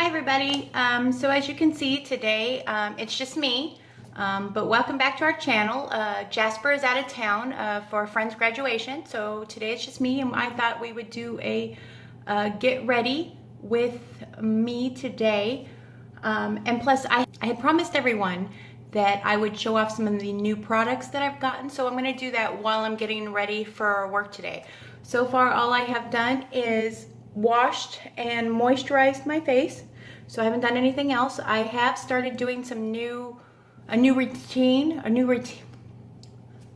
Hi everybody. So as you can see today, it's just me, but welcome back to our channel. Jasper is out of town for a friend's graduation, so today it's just me, and I thought we would do a get ready with me today. And plus I had promised everyone that I would show off some of the new products that I've gotten, so I'm going to do that while I'm getting ready for work today. So far all I have done is washed and moisturized my face, so I haven't done anything else. I have started doing a new routine.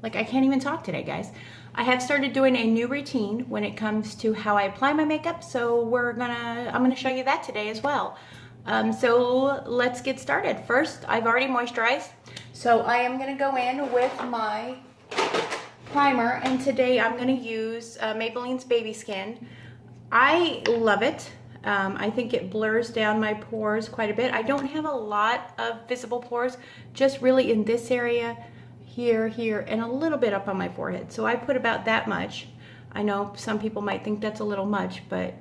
Like, I can't even talk today, guys. I have started doing a new routine when it comes to how I apply my makeup, so I'm gonna show you that today as well. So let's get started. First, I've already moisturized, so I am gonna go in with my primer, and today I'm gonna use Maybelline's Baby Skin. I love it. I think it blurs down my pores quite a bit. I don't have a lot of visible pores, just really in this area, here, and a little bit up on my forehead. So I put about that much. I know some people might think that's a little much, but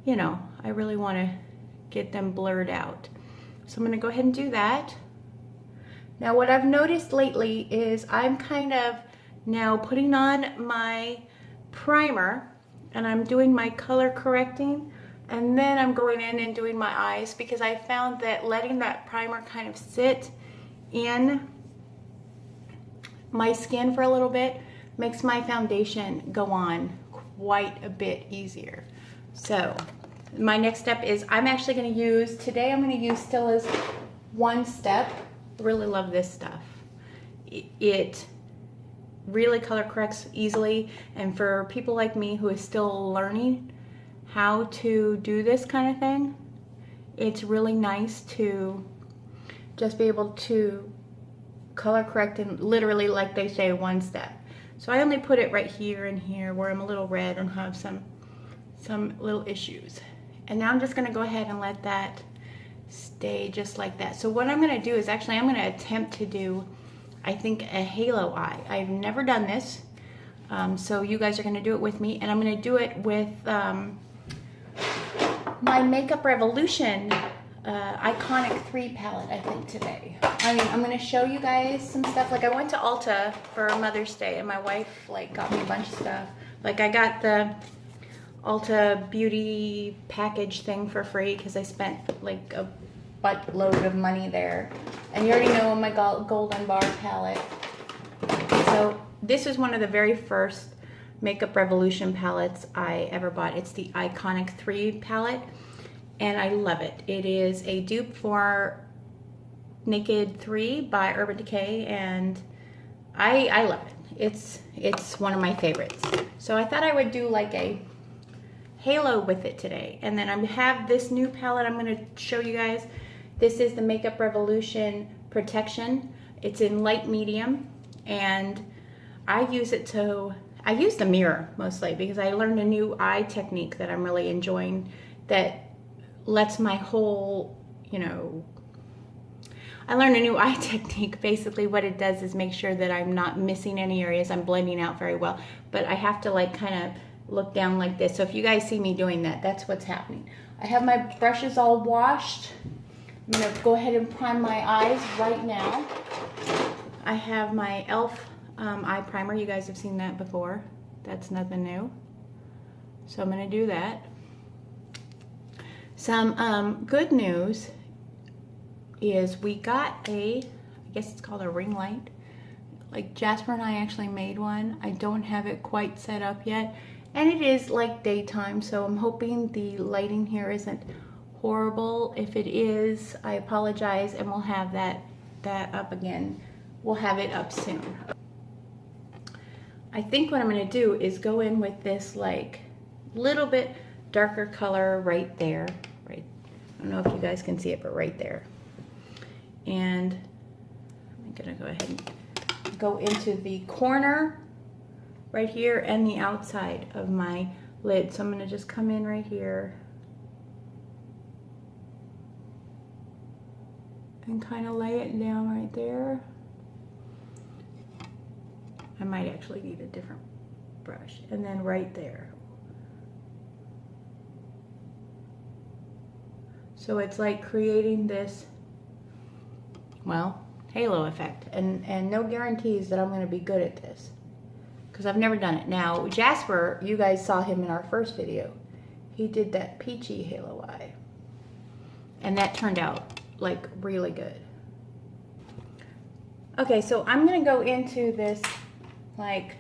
you know, I really want to get them blurred out. So I'm going to go ahead and do that. Now what I've noticed lately is I'm kind of now putting on my primer, and I'm doing my color correcting, and then I'm going in and doing my eyes, because I found that letting that primer kind of sit in my skin for a little bit makes my foundation go on quite a bit easier. So my next step is I'm going to use Stilla's One Step. Really love this stuff. It really color corrects easily, and for people like me who is still learning how to do this kind of thing, it's really nice to just be able to color correct in literally, like they say, one step. So I only put it right here and here where I'm a little red and have some little issues. And now I'm just going to go ahead and let that stay just like that. So what I'm going to do is I'm going to attempt to do, I think, a halo eye. I've never done this, so you guys are going to do it with me, and I'm going to do it with my Makeup Revolution Iconic 3 palette, I think, today. I'm going to show you guys some stuff. Like, I went to Ulta for Mother's Day, and my wife got me a bunch of stuff. Like, I got the Ulta beauty package thing for free because I spent like a buttload of money there. And you already know my Golden Bar palette. So this was one of the very first Makeup Revolution palettes I ever bought. It's the Iconic 3 palette, and I love it. It is a dupe for Naked 3 by Urban Decay, and I love it. It's one of my favorites. So I thought I would do like a halo with it today. And then I have this new palette I'm going to show you guys. This is the Makeup Revolution Protection. It's in light medium, and I use the mirror mostly because I learned a new eye technique that I'm really enjoying that lets my whole, I learned a new eye technique. Basically what it does is make sure that I'm not missing any areas. I'm blending out very well, but I have to kind of look down like this. So if you guys see me doing that, that's what's happening. I have my brushes all washed. I'm going to go ahead and prime my eyes right now. I have my E.L.F. eye primer. You guys have seen that before. That's nothing new. So I'm going to do that. Some good news is we got I guess it's called a ring light. Like, Jasper and I actually made one. I don't have it quite set up yet. And it is like daytime, so I'm hoping the lighting here isn't horrible. If it is, I apologize, and we'll have that up again. We'll have it up soon. I think what I'm going to do is go in with this little bit darker color right there. Right. I don't know if you guys can see it, but right there. And I'm going to go ahead and go into the corner right here and the outside of my lid. So I'm going to just come in right here and kind of lay it down right there. I might actually need a different brush. And then right there. So it's like creating this, well, halo effect. And no guarantees that I'm going to be good at this, because I've never done it. Now, Jasper, you guys saw him in our first video. He did that peachy halo eye. And that turned out like really good. Okay, so I'm going to go into this like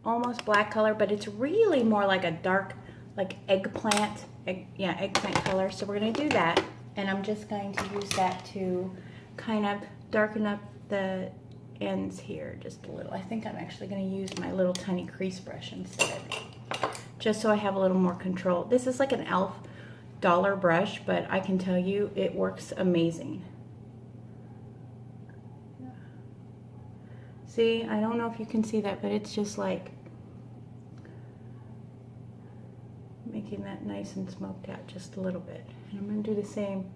almost black color, but it's really more like a dark, like eggplant, eggplant color. So we're going to do that, and I'm just going to use that to kind of darken up the ends here just a little. I think I'm actually going to use my little tiny crease brush instead, just so I have a little more control. This is like an E.L.F. dollar brush, but I can tell you it works amazing. See, I don't know if you can see that, but it's just like making that nice and smoked out just a little bit. And I'm going to do the same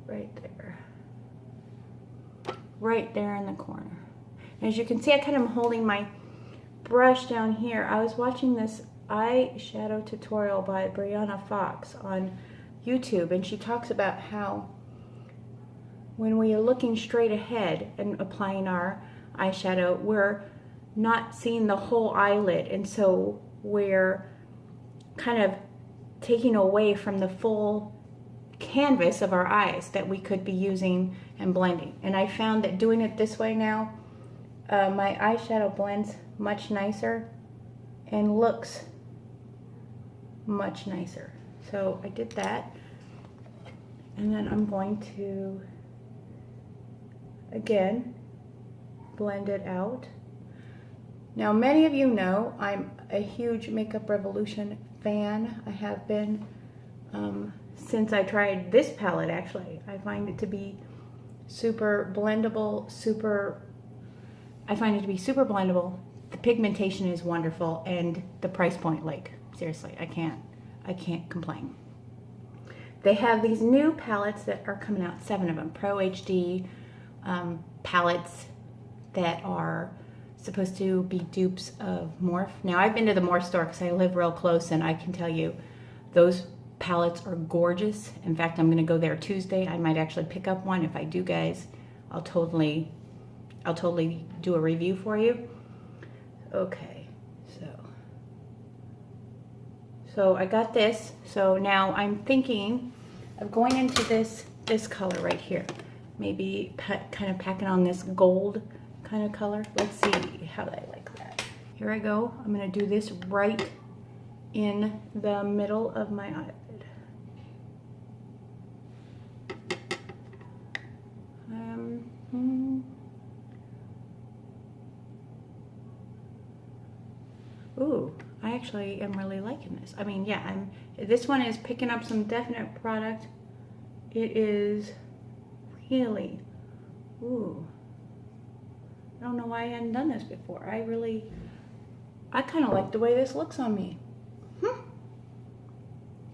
right there. Right there in the corner. And as you can see, I kind of am holding my brush down here. I was watching this eyeshadow tutorial by Brianna Fox on YouTube, and she talks about how when we are looking straight ahead and applying our eyeshadow, we're not seeing the whole eyelid, and so we're kind of taking away from the full canvas of our eyes that we could be using and blending. And I found that doing it this way now, my eyeshadow blends much nicer and looks much nicer. So I did that, and then I'm going to again blend it out. Now, many of you know I'm a huge Makeup Revolution fan. I have been since I tried this palette. Actually, I find it to be super blendable, I find it to be super blendable. The pigmentation is wonderful, and the price point, like, seriously, I can't complain. They have these new palettes that are coming out, 7 of them, Pro HD palettes that are supposed to be dupes of Morph. Now, I've been to the Morph store because I live real close, and I can tell you those palettes are gorgeous. In fact, I'm going to go there Tuesday. I might actually pick up one. If I do, guys, I'll totally do a review for you. Okay, so I got this. So now I'm thinking of going into this color right here. Maybe kind of packing on this gold kind of color. Let's see how I like that. Here I go. I'm going to do this right in the middle of my eyelid. Ooh, I actually am really liking this. I mean, yeah, this one is picking up some definite product. It is really, ooh. I don't know why I hadn't done this before. I kind of like the way this looks on me. I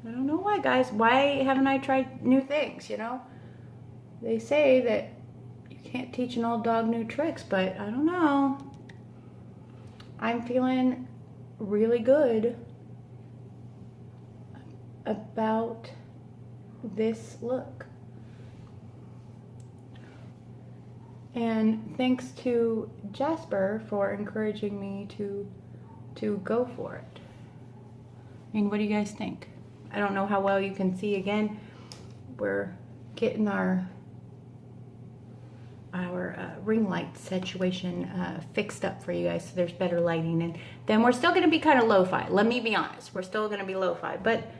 don't know why, guys. Why haven't I tried new things, you know? They say that you can't teach an old dog new tricks, but I don't know. I'm feeling really good about this look. And thanks to Jasper for encouraging me to go for it. I mean, what do you guys think? I don't know how well you can see. Again, we're getting our ring light situation fixed up for you guys, so there's better lighting. And then we're still going to be kind of lo-fi. Let me be honest. We're still going to be lo-fi, but,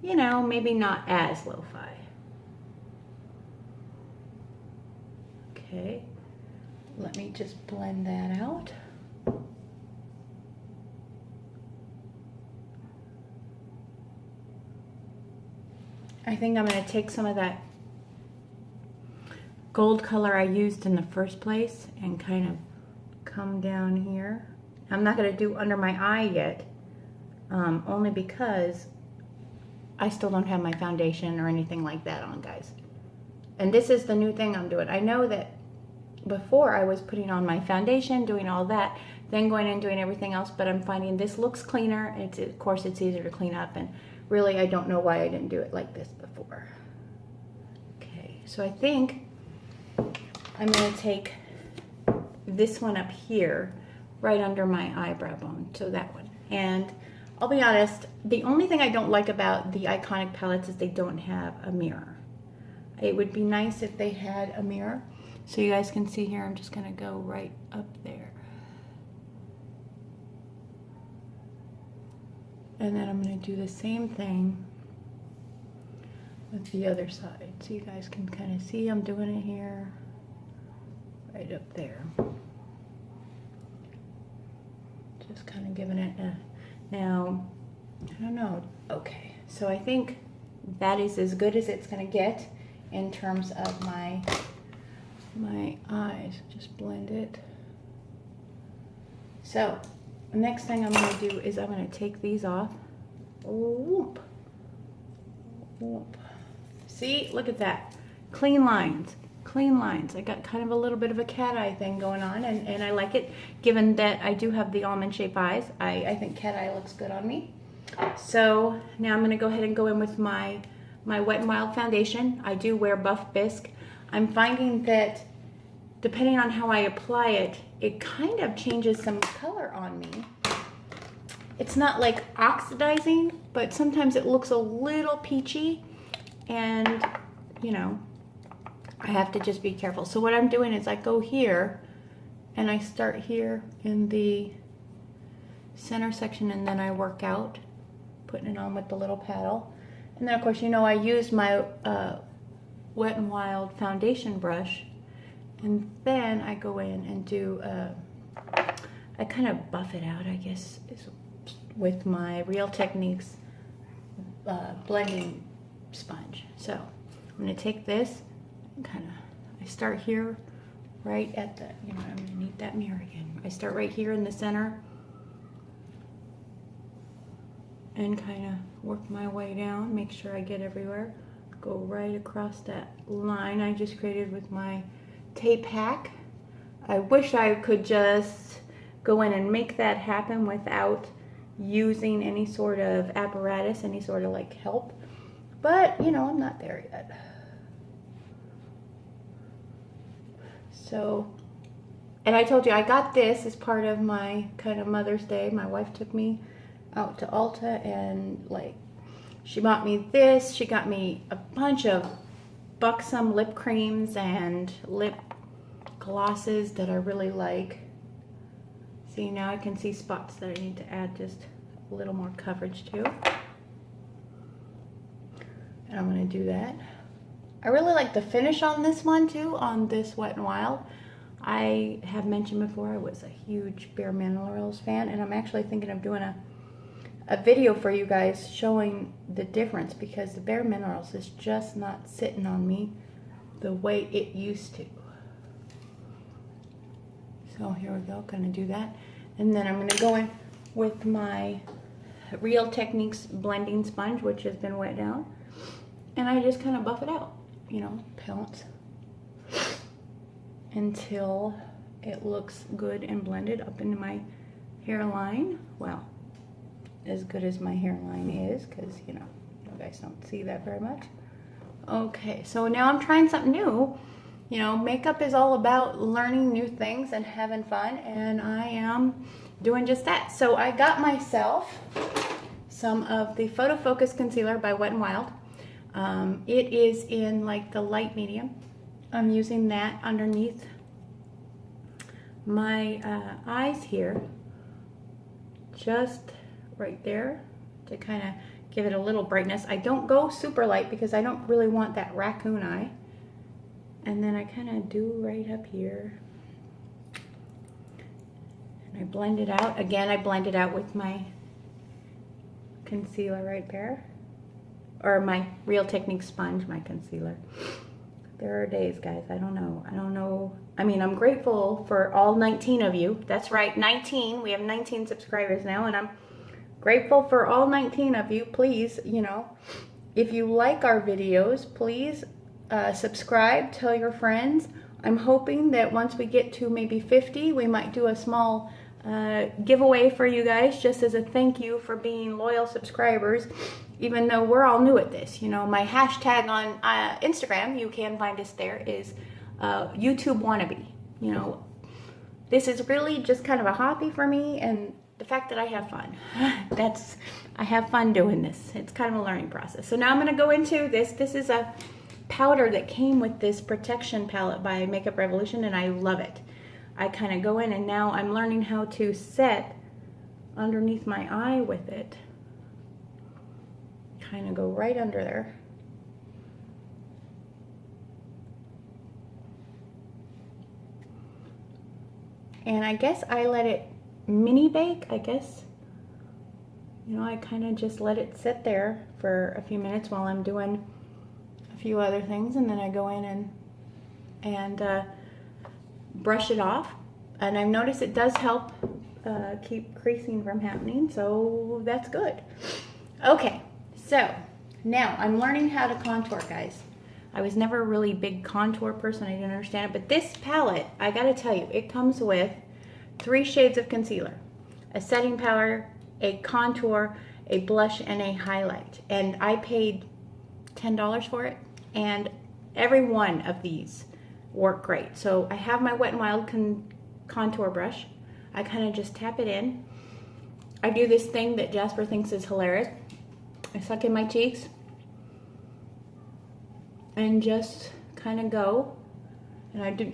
you know, maybe not as lo-fi. Okay, let me just blend that out. I think I'm going to take some of that gold color I used in the first place and kind of come down here. I'm not going to do under my eye yet, only because I still don't have my foundation or anything like that on, guys. And this is the new thing I'm doing. I know that before I was putting on my foundation, doing all that, then going and doing everything else, but I'm finding this looks cleaner. Of course, it's easier to clean up, and really I don't know why I didn't do it like this before. So I think I'm going to take this one up here, right under my eyebrow bone, so that one. And I'll be honest, the only thing I don't like about the Iconic palettes is they don't have a mirror. It would be nice if they had a mirror. So you guys can see here, I'm just going to go right up there. And then I'm going to do the same thing with the other side. So you guys can kind of see I'm doing it here, right up there. Just kind of giving it a, now, I don't know. Okay, so I think that is as good as it's going to get in terms of my eyes. Just blend it. So the next thing I'm going to do is I'm going to take these off. Whoop. Whoop. See, look at that. Clean lines. Clean lines. I got kind of a little bit of a cat eye thing going on, and I like it, given that I do have the almond shaped eyes. I think cat eye looks good on me. So now I'm going to go ahead and go in with my Wet n Wild foundation. I do wear Buff Bisque. I'm finding that depending on how I apply it, it kind of changes some color on me. It's not like oxidizing, but sometimes it looks a little peachy, and you know, I have to just be careful. So what I'm doing is I go here and I start here in the center section, and then I work out, putting it on with the little paddle. And then of course, you know, I use my Wet n Wild foundation brush, and then I go in and do, I kind of buff it out, I guess, with my Real Techniques blending sponge. So I'm going to take this and kind of, I start here right at the, you know, I'm going to need that mirror again. I start right here in the center and kind of work my way down, make sure I get everywhere. Go right across that line I just created with my tape hack. I wish I could just go in and make that happen without using any sort of apparatus, any sort of like help. But, you know, I'm not there yet. So, and I told you I got this as part of my kind of Mother's Day. My wife took me out to Ulta, and like, she bought me this. She got me a bunch of buxom lip creams and lip glosses that I really like. See, now I can see spots that I need to add just a little more coverage to. And I'm going to do that. I really like the finish on this one too, on this Wet n Wild. I have mentioned before I was a huge Bare Minerals fan, and I'm actually thinking of doing a video for you guys showing the difference, because the Bare Minerals is just not sitting on me the way it used to. So here we go, gonna do that. And then I'm gonna go in with my Real Techniques blending sponge, which has been wet down. And I just kind of buff it out, you know, pounce, until it looks good and blended up into my hairline. Well, as good as my hairline is, because, you know, you guys don't see that very much. Okay, so now I'm trying something new. You know, makeup is all about learning new things and having fun, and I am doing just that. So I got myself some of the Photo Focus Concealer by Wet n Wild. It is in like the light medium. I'm using that underneath my eyes here, just right there, to kind of give it a little brightness. I don't go super light because I don't really want that raccoon eye. And then I kind of do right up here. And I blend it out. Again, I blend it out with my concealer right there. Or my Real Techniques sponge, my concealer. There are days, guys, I don't know. I mean, I'm grateful for all 19 of you. That's right, 19. We have 19 subscribers now, and I'm grateful for all 19 of you. Please, you know, if you like our videos, please subscribe, tell your friends. I'm hoping that once we get to maybe 50, we might do a small giveaway for you guys, just as a thank you for being loyal subscribers. even though we're all new at this. You know, my hashtag on Instagram, you can find us there, is YouTube wannabe. You know, this is really just kind of a hobby for me, and the fact that I have fun. I have fun doing this. It's kind of a learning process. So now I'm going to go into this. This is a powder that came with this protection palette by Makeup Revolution, and I love it. I kind of go in, and now I'm learning how to set underneath my eye with it. Kind of go right under there. And I guess I let it mini bake, I guess. You know, I kind of just let it sit there for a few minutes while I'm doing a few other things, and then I go in and brush it off. And I've noticed it does help keep creasing from happening, so that's good. Okay, so now I'm learning how to contour, guys. I was never a really big contour person. I didn't understand it, but this palette, I gotta tell you, it comes with 3 shades of concealer, a setting powder, a contour, a blush, and a highlight. And I paid $10 for it, and every one of these work great. So I have my Wet n Wild contour brush. I kind of just tap it in. I do this thing that Jasper thinks is hilarious. I suck in my cheeks and just kind of go, and I do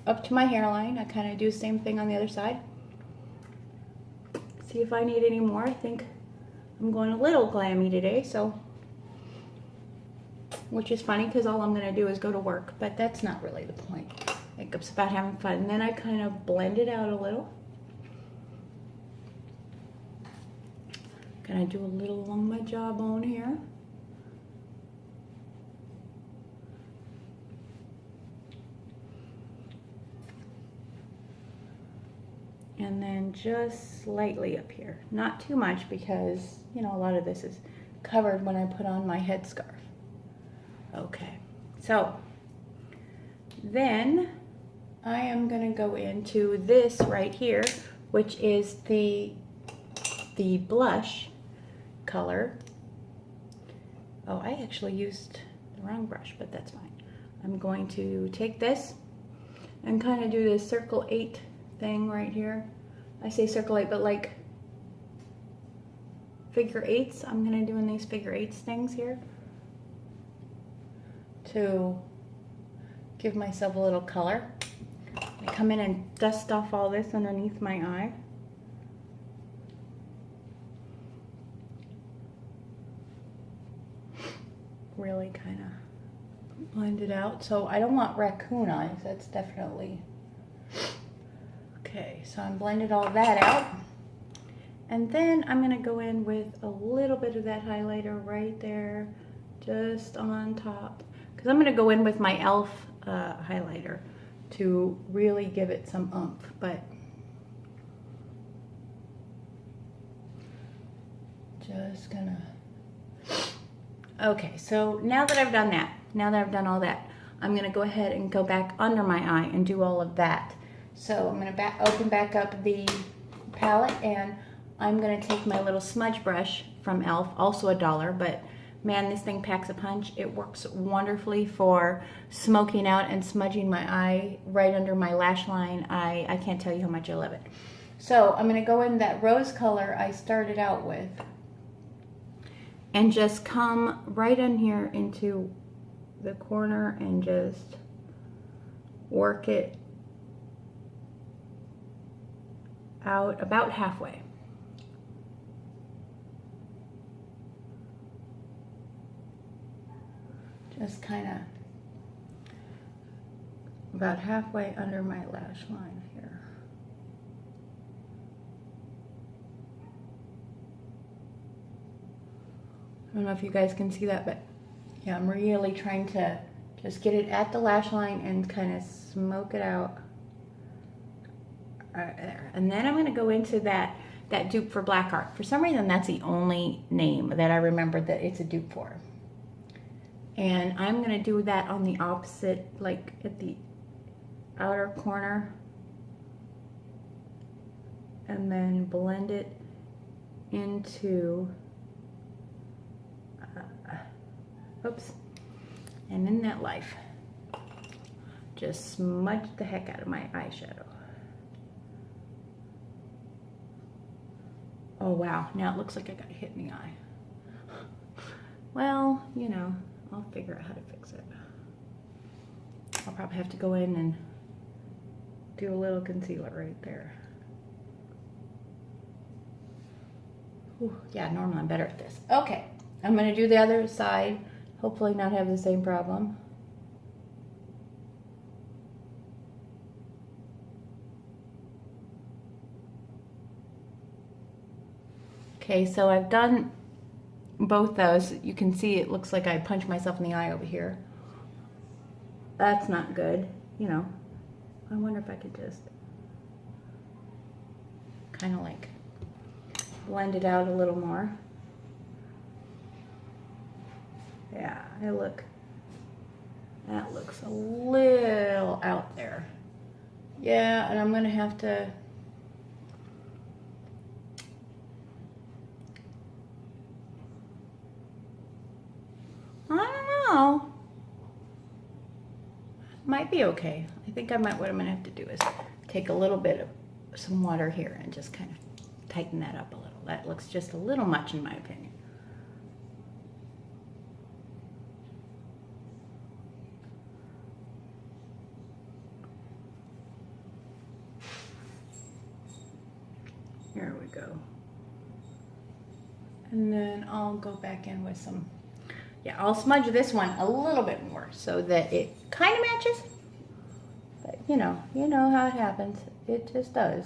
up to my hairline. I kind of do the same thing on the other side. See if I need any more. I think I'm going a little glammy today, so, which is funny because all I'm going to do is go to work, but that's not really the point. Makeup's about having fun. And then I kind of blend it out a little. Gonna do a little along my jawbone here. And then just slightly up here. Not too much because, you know, a lot of this is covered when I put on my headscarf. Okay, so then I am gonna go into this right here, which is the blush color. Oh, I actually used the wrong brush, but that's fine. I'm going to take this and kind of do this circle 8 thing right here. I say circle 8, but like figure 8s. I'm gonna do in these figure 8s things here to give myself a little color. I come in and dust off all this underneath my eye. Really kind of blend it out. So I don't want raccoon eyes. That's definitely... Okay, so I'm blended all that out. And then I'm going to go in with a little bit of that highlighter right there, just on top. Because I'm going to go in with my E.L.F. Highlighter to really give it some oomph. But just gonna... Okay, so now that I've done that, now that I've done all that, I'm gonna go ahead and go back under my eye and do all of that. So I'm gonna open back up the palette, and I'm gonna take my little smudge brush from E.L.F., also $1, but man, this thing packs a punch. It works wonderfully for smoking out and smudging my eye right under my lash line. I can't tell you how much I love it. So I'm gonna go in that rose color I started out with and just come right in here into the corner and just work it out about halfway. Just kind of about halfway under my lash line here. I don't know if you guys can see that, but yeah, I'm really trying to just get it at the lash line and kind of smoke it out. Right there. And then I'm going to go into that dupe for Black Art. For some reason, that's the only name that I remember that it's a dupe for. And I'm going to do that on the opposite, like at the outer corner. And then blend it into Oops. And in that life, just smudge the heck out of my eyeshadow. Oh wow, now it looks like I got hit in the eye. Well, you know, I'll figure out how to fix it. I'll probably have to go in and do a little concealer right there. Ooh, yeah, normally I'm better at this. Okay, I'm gonna do the other side. Hopefully not have the same problem. Okay, so I've done both those. You can see it looks like I punched myself in the eye over here. That's not good, you know. I wonder if I could just kind of like blend it out a little more. Yeah, that looks a little out there. Yeah, and I'm gonna have to I don't know. Might be okay. I think what I'm gonna have to do is take a little bit of some water here and just kind of tighten that up a little. That looks just a little much in my opinion. Here we go. And then I'll go back in with some, yeah, I'll smudge this one a little bit more so that it kind of matches. But you know how it happens. It just does.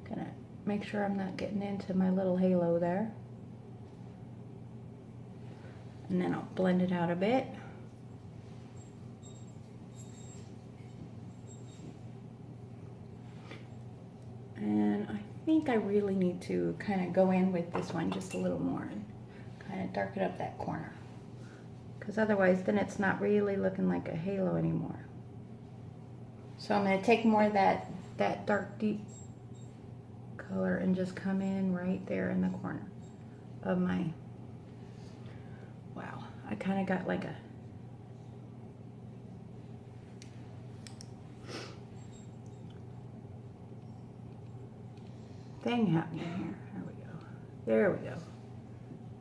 Gonna make sure I'm not getting into my little halo there. And then I'll blend it out a bit. And I think I really need to kind of go in with this one just a little more and kind of darken up that corner. Because otherwise then it's not really looking like a halo anymore. So I'm going to take more of that dark deep color and just come in right there in the corner of my, wow, I kind of got like a, thing happening here. There we go. There we go.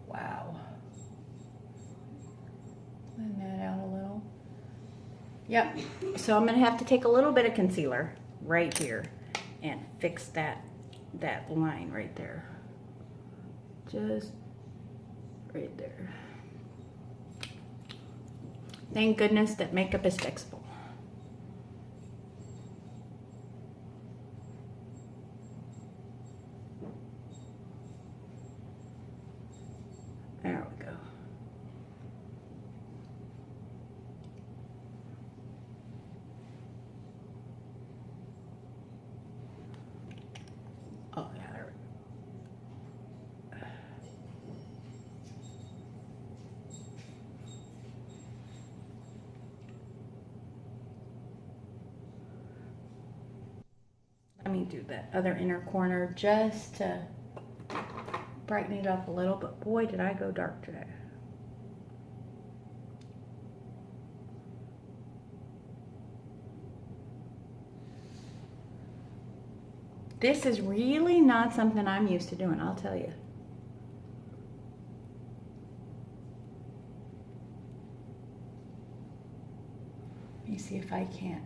Wow. Blend that out a little. Yep. So I'm going to have to take a little bit of concealer right here and fix that line right there. Just right there. Thank goodness that makeup is fixable. There we go. Oh yeah, there we go. Let me do that other inner corner just to brighten it up a little, but boy did I go dark today. This is really not something I'm used to doing, I'll tell you. Let me see if I can't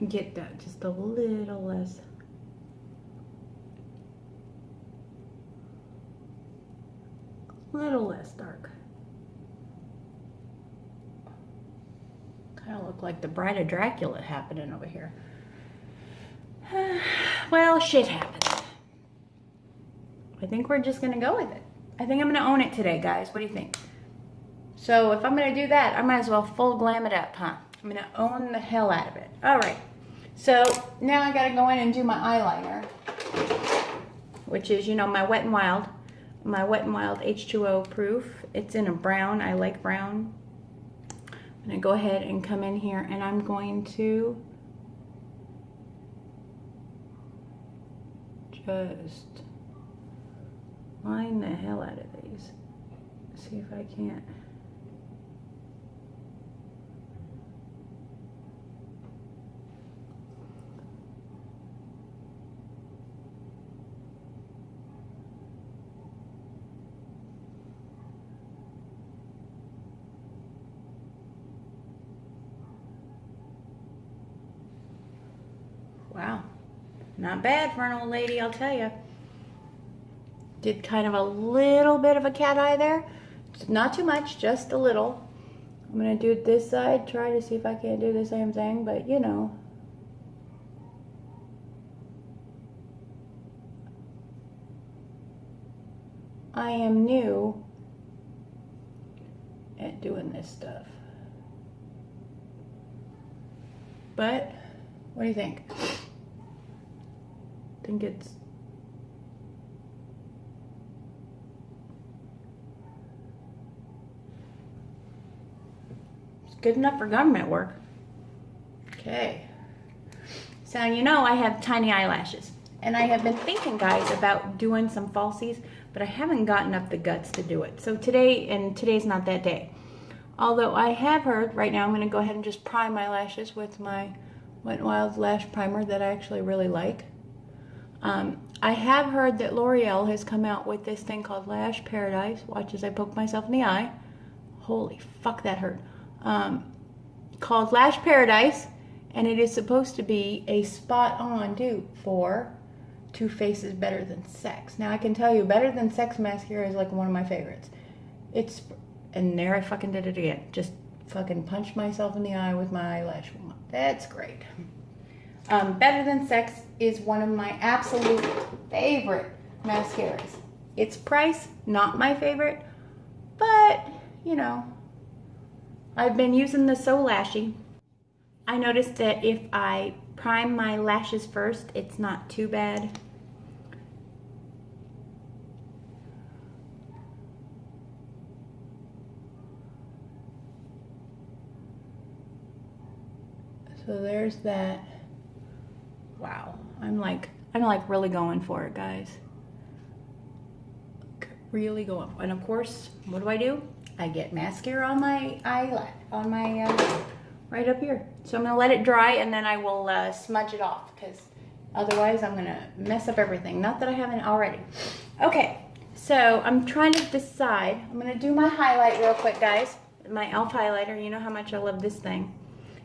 get that just a little less. Little less dark. Kind of look like the Bride of Dracula happening over here. Well, shit happens. I think we're just gonna go with it. I think I'm gonna own it today, guys. What do you think? So if I'm gonna do that, I might as well full glam it up, huh? I'm gonna own the hell out of it. All right. So now I gotta go in and do my eyeliner, which is, you know, my Wet n Wild. My Wet n Wild H2O proof. It's in a brown. I like brown. I'm going to go ahead and come in here and I'm going to just line the hell out of these. See if I can't. Wow, not bad for an old lady, I'll tell you. Did kind of a little bit of a cat eye there. Not too much, just a little. I'm gonna do it this side, try to see if I can't do the same thing, but you know. I am new at doing this stuff. But, what do you think? Think it's good enough for government work. Okay. So you know I have tiny eyelashes. And I have been thinking, guys, about doing some falsies, but I haven't gotten up the guts to do it. So today's not that day. Although I have heard, right now I'm going to go ahead and just prime my lashes with my Wet n Wild lash primer that I actually really like. I have heard that L'Oreal has come out with this thing called Lash Paradise. Watch as I poke myself in the eye. Holy fuck, that hurt. Called Lash Paradise, and it is supposed to be a spot-on dupe for Too Faced is Better Than Sex. Now I can tell you, Better Than Sex mascara is like one of my favorites. And there I fucking did it again. Just fucking punched myself in the eye with my eyelash. That's great. Better Than Sex is one of my absolute favorite mascaras. Its price, not my favorite, but you know, I've been using the So Lashy. I noticed that if I prime my lashes first, it's not too bad. So there's that. Wow, I'm like really going for it, guys. Really going. And of course, what do? I get mascara on my eyelash, on my right up here. So I'm gonna let it dry and then I will smudge it off because otherwise I'm gonna mess up everything. Not that I haven't already. Okay, so I'm trying to decide. I'm gonna do my highlight real quick, guys. My E.L.F. highlighter. You know how much I love this thing.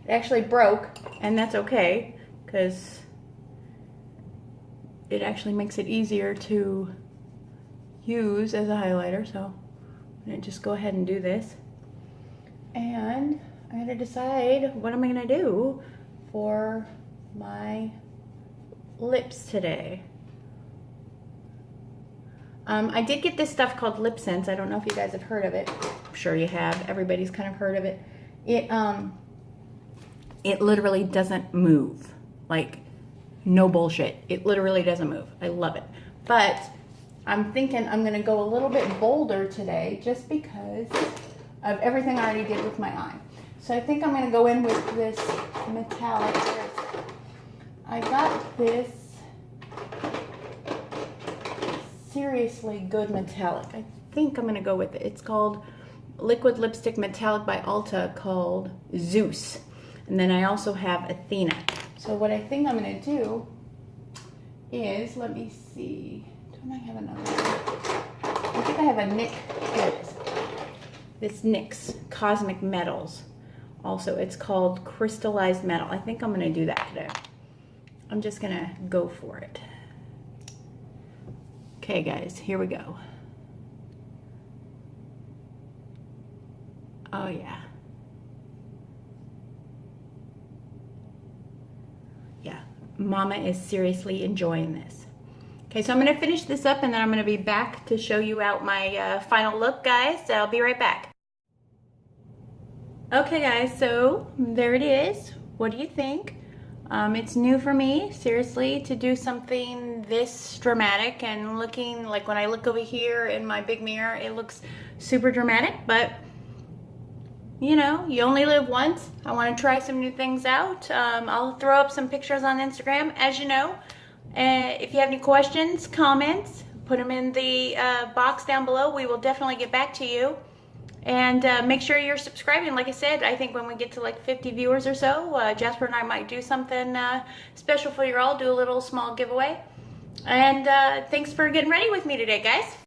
It actually broke, and that's okay because it actually makes it easier to use as a highlighter. So I'm gonna just go ahead and do this. And I gotta decide what am I gonna do for my lips today. I did get this stuff called Lip Sense. I don't know if you guys have heard of it. I'm sure you have. Everybody's kind of heard of it. It literally doesn't move. Like, no bullshit. It literally doesn't move. I love it. But I'm thinking I'm gonna go a little bit bolder today just because of everything I already did with my eye. So I think I'm gonna go in with this metallic. I got this seriously good metallic. I think I'm gonna go with it. It's called Liquid Lipstick Metallic by Ulta, called Zeus. And then I also have Athena. So what I think I'm gonna do is, let me see. Don't I have another one? I think I have a NYX. Here it is. This NYX Cosmic Metals. Also, it's called Crystallized Metal. I think I'm gonna do that today. I'm just gonna go for it. Okay, guys, here we go. Oh yeah. Yeah, Mama is seriously enjoying this. Okay, so I'm gonna finish this up and then I'm gonna be back to show you out my final look, guys. So I'll be right back. Okay, guys, so there it is. What do you think? It's new for me, seriously, to do something this dramatic and looking like when I look over here in my big mirror, it looks super dramatic, but you know, you only live once. I want to try some new things out. I'll throw up some pictures on Instagram, as you know. If you have any questions, comments, put them in the box down below. We will definitely get back to you. And make sure you're subscribing. Like I said, I think when we get to like 50 viewers or so, Jasper and I might do something special for you all, do a little small giveaway. And thanks for getting ready with me today, guys.